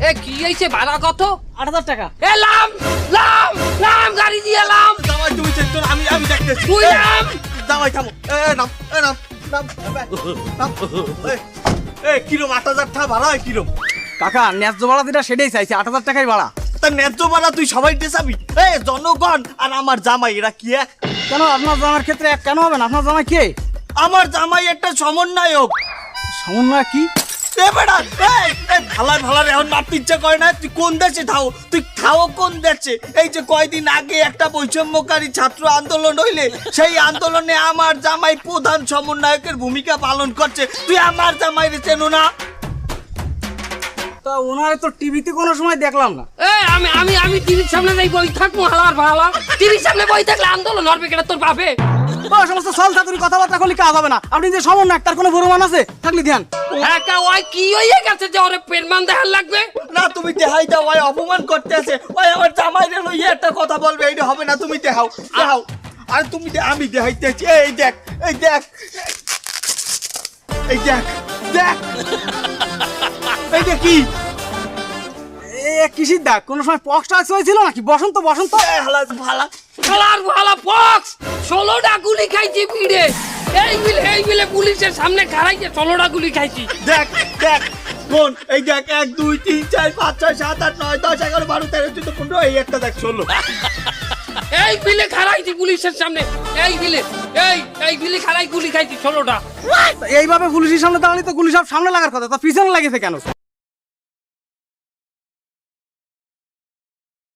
এ কি হইছে ভাড়া কত? 8000 টাকা। এ লাম লাম লাম গাড়ি দিয়ে লাম। জামাই তুমি চেতন আমি দেখতেছি। তুই নাম। জামাই থামো। নাম নাম নাম নাম। কিরম 8000 টাকা ভাড়া হয় কিরম? কাকা ন্যায্য ভাড়া যেটা সেটাই চাইছে, 8000 টাকাই ভাড়া। তা ন্যায্য ভাড়া তুই সবাই দেখাবি? জনগণ আর আমার জামাই এরা কি এক? কেন আপনার জামার ক্ষেত্রে এক কেন হবে না? আপনার জামাই কে? আমার জামাই একটা সমন্বয়ক। সমন্বয় কি? ভালার এখন মাপতে ইচ্ছা করে না। তুই কোন দেশে থাও? তুই খাও কোন দেশে? এই যে কয়দিন আগে একটা বৈষম্যকারী ছাত্র আন্দোলন হইলে সেই আন্দোলনে আমার জামাই প্রধান সমন্বয়কের ভূমিকা পালন করছে। তুই আমার জামাইরে চেনো না? তা ওনারে তো টিভিতে কোনো সময় দেখলাম না। এ আমি আমি আমি টিভির সামনে যাই বই থাকবো হালার ভালা। টিভির সামনে বই থাকলে আন্দোলন হবে কেন তোর বাপে? ও সমস্ত সল ছাত্রী কথাবার্তা করলে কাজ হবে না। আপনি যে সমন্বয় তার কোনো প্রমাণ আছে? থাকলে ধ্যান। হ্যাঁ কা ওই কি হইয়া গেছে যে ওরে পেরমান দেখার লাগবে? না তুমি দেখাই দাও। ওই অপমান করতে আছে। ওই আমার জামাইরে লইয়া একটা কথা বলবে, এইটা হবে না। তুমি দেখাও দেখাও। আর তুমি আমি দেখাইতে আছি। এই দেখ এই দেখ এই দেখ দেখ এই দেখ কি এ কিসির দাগ? কোনো সময় পক্স টাক্স হয়েছিল নাকি? বসন্ত বসন্ত। ভালা হালার ভালা পক্স 16টা গুলি খাইছি ভিড়ে। এই বিলে পুলিশের সামনে খাড়াইছে 16টা গুলি খাইছি। দেখ দেখ কোন এই দেখ 1 2 3 4 5 6 7 8 9 10 11 12 13 14 15 এই একটা দেখ 16। এই বিলে খাড়াইছি পুলিশের সামনে। এই বিলে খাড়াই গুলি খাইছি 16টা। এইভাবে পুলিশের সামনে দাঁড়ালে তো গুলি সব সামনে লাগার কথা, তা পিছনে লাগেছে কেন?